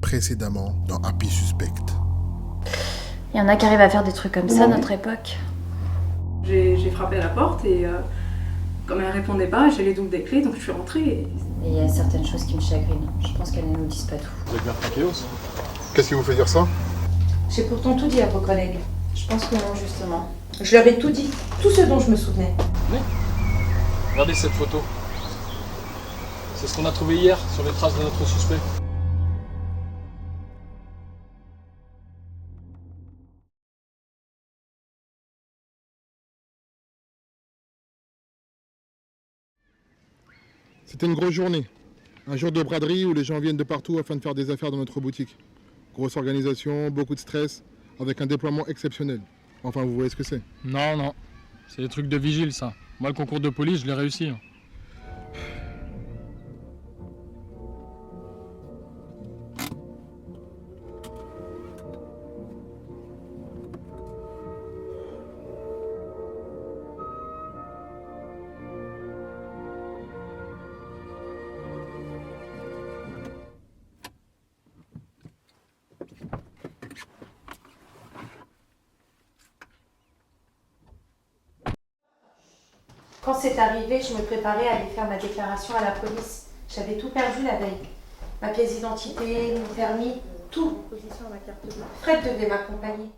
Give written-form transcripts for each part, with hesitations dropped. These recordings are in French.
Précédemment dans Happy Suspect. Il y en a qui arrivent à faire des trucs comme ça à notre époque. J'ai frappé à la porte et comme elle répondait pas, j'ai les doubles des clés, donc je suis rentrée. Et il y a certaines choses qui me chagrinent. Je pense qu'elles ne nous disent pas tout. Vous êtes bien tranquillos? Qu'est-ce qui vous fait dire ça? J'ai pourtant tout dit à vos collègues. Je pense que non, justement. Je leur ai tout dit, tout ce dont je me souvenais. Oui. Regardez cette photo. C'est ce qu'on a trouvé hier sur les traces de notre suspect. C'était une grosse journée. Un jour de braderie où les gens viennent de partout afin de faire des affaires dans notre boutique. Grosse organisation, beaucoup de stress, avec un déploiement exceptionnel. Enfin, vous voyez ce que c'est. Non, non. C'est des trucs de vigile, ça. Moi, le concours de police, je l'ai réussi. Quand c'est arrivé, je me préparais à aller faire ma déclaration à la police. J'avais tout perdu la veille. Ma pièce d'identité, mon permis, tout. Position à ma carte bleue. Fred devait m'accompagner.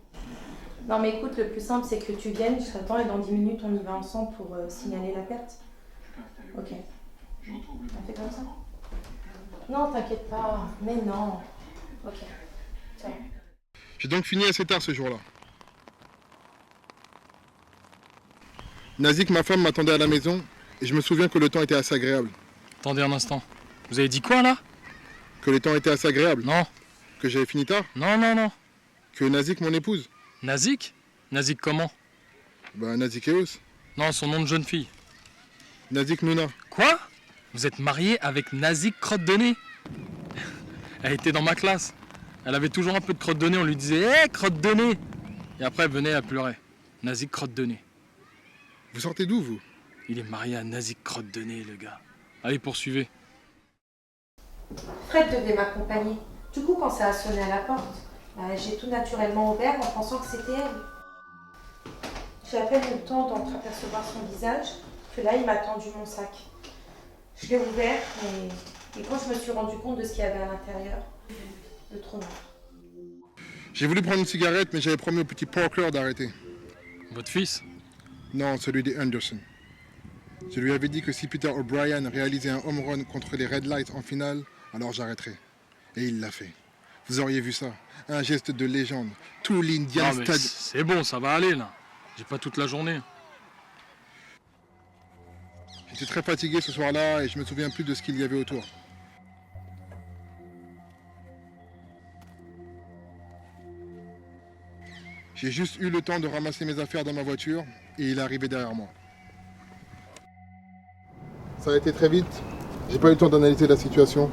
Non mais écoute, le plus simple c'est que tu viennes, je t'attends et dans 10 minutes on y va ensemble pour signaler la perte. Ok. On fait comme ça? Non, t'inquiète pas. Mais non. Ok. Ciao. J'ai donc fini assez tard ce jour-là. Nazik, ma femme, m'attendait à la maison et je me souviens que le temps était assez agréable. Attendez un instant. Vous avez dit quoi, là? Que le temps était assez agréable. Non. Que j'avais fini tard. Non, non, non. Que Nazik, mon épouse. Nazik? Nazik comment? Bah, Nazik Eos. Non, son nom de jeune fille. Nazik Nouna. Quoi? Vous êtes marié avec Nazik crotte de nez? Elle était dans ma classe. Elle avait toujours un peu de crotte de nez, on lui disait « Hé, crotte de nez !» Et après, elle venait à pleurer. Nazik crotte de nez. Vous sortez d'où, vous? Il est marié à Nazik crotte de nez, le gars. Allez, poursuivez. Fred devait m'accompagner. Du coup, quand ça a sonné à la porte, j'ai tout naturellement ouvert en pensant que c'était elle. J'ai à peine eu le temps d'entreapercevoir son visage que là, il m'a tendu mon sac. Je l'ai ouvert et quand je me suis rendu compte de ce qu'il y avait à l'intérieur, le trou noir. J'ai voulu prendre une cigarette, mais j'avais promis au petit Parker d'arrêter. Votre fils? Non, celui des Anderson. Je lui avais dit que si Peter O'Brien réalisait un home run contre les Red Lights en finale, alors j'arrêterais. Et il l'a fait. Vous auriez vu ça. Un geste de légende. Tout l'Indian Non, mais Stadium. c'est bon, ça va aller, là. J'ai pas toute la journée. J'étais très fatigué ce soir-là et je me souviens plus de ce qu'il y avait autour. J'ai juste eu le temps de ramasser mes affaires dans ma voiture et il est arrivé derrière moi. Ça a été très vite. J'ai pas eu le temps d'analyser la situation.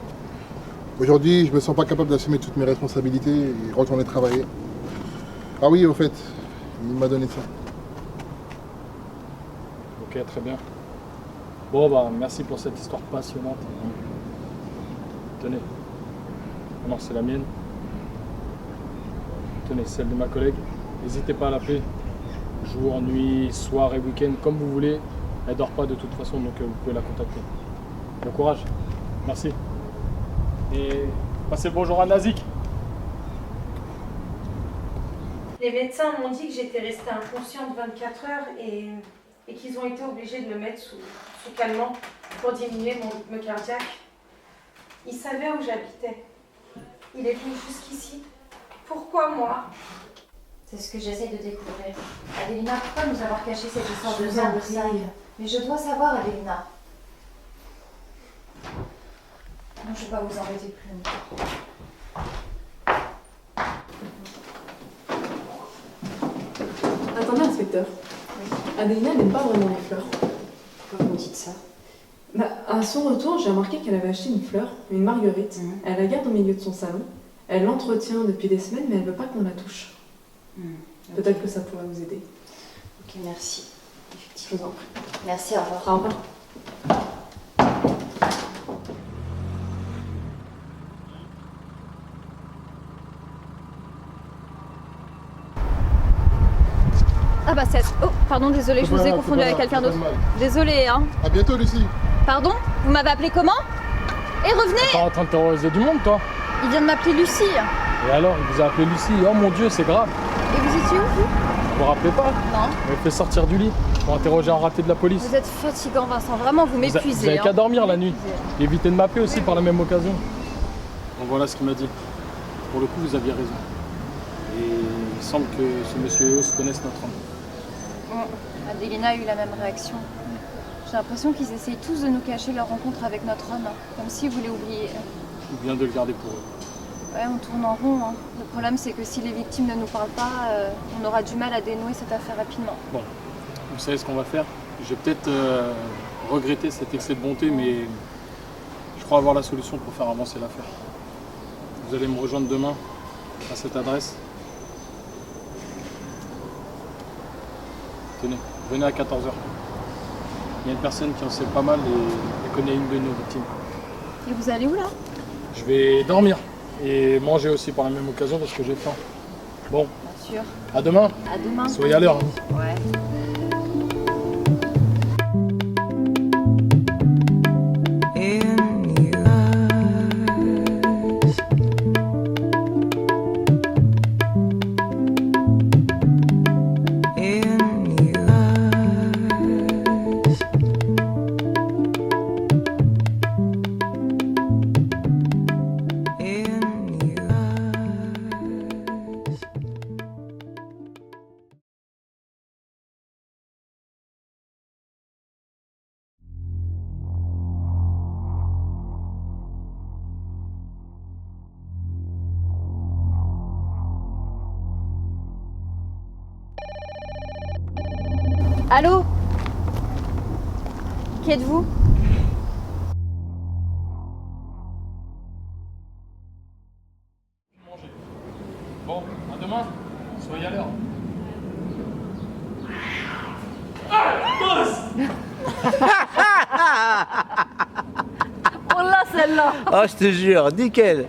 Aujourd'hui, je me sens pas capable d'assumer toutes mes responsabilités et retourner travailler. Ah oui, au fait, il m'a donné ça. Ok, très bien. Bon, bah, merci pour cette histoire passionnante. Tenez. Non, c'est la mienne. Tenez, celle de ma collègue. N'hésitez pas à l'appeler. Jour, nuit, soir et week-end, comme vous voulez. Elle dort pas de toute façon, donc vous pouvez la contacter. Bon courage. Merci. Et passez le bonjour à Nazik. Les médecins m'ont dit que j'étais restée inconsciente 24 heures et qu'ils ont été obligés de me mettre sous calmant pour diminuer mon rythme cardiaque. Ils savaient où j'habitais. Il est venu jusqu'ici. Pourquoi moi? C'est ce que j'essaie de découvrir. Adelina, pourquoi nous avoir caché cette histoire de Je vous sang en de prie. sac? Mais je dois savoir, Adelina. Non, je ne vais pas vous embêter plus longtemps. Attendez, inspecteur. Adelina n'aime pas vraiment les fleurs. Pourquoi vous me dites ça? À son retour, j'ai remarqué qu'elle avait acheté une fleur, une marguerite. Elle la garde au milieu de son salon. Elle l'entretient depuis des semaines, mais elle ne veut pas qu'on la touche. Peut-être que ça pourrait vous aider. Ok, merci. Je vous en prie. Merci, au revoir. Au revoir. Ah bah c'est... Oh, pardon, désolé, je vous ai confondu avec quelqu'un d'autre. Désolé, hein. À bientôt, Lucie. Pardon? Vous m'avez appelé comment? Et revenez! T'es en train de terroriser du monde, toi? Il vient de m'appeler Lucie. Et alors, il vous a appelé Lucie. Oh mon Dieu, c'est grave. Et vous étiez où, vous? Vous vous rappelez pas? Non. On m'a fait sortir du lit pour interroger un raté de la police. Vous êtes fatigant, Vincent. Vraiment, vous Vous m'épuisez. avez qu'à hein. dormir la nuit. Évitez de m'appeler aussi par la même occasion. Donc voilà ce qu'il m'a dit. Pour le coup, vous aviez raison. Et il semble que ce monsieur Eos connaisse notre homme. Adelina a eu la même réaction. J'ai l'impression qu'ils essayent tous de nous cacher leur rencontre avec notre homme, hein, comme s'ils voulaient oublier. Ou bien de le garder pour eux. Ouais, on tourne en rond. Hein. Le problème, c'est que si les victimes ne nous parlent pas, on aura du mal à dénouer cette affaire rapidement. Bon, vous savez ce qu'on va faire? Je vais peut-être regretter cet excès de bonté, mais je crois avoir la solution pour faire avancer l'affaire. Vous allez me rejoindre demain à cette adresse. Tenez, venez à 14h. Il y a une personne qui en sait pas mal et connaît une de nos victimes. Et vous allez où, là? Je vais dormir et manger aussi par la même occasion parce que j'ai faim. Bon, Bien sûr. à demain. À demain. Soyez à l'heure. Hein. Ouais. Allô? Qui êtes-vous? Bon, à demain. Soyez à l'heure. Oh, je te jure, nickel.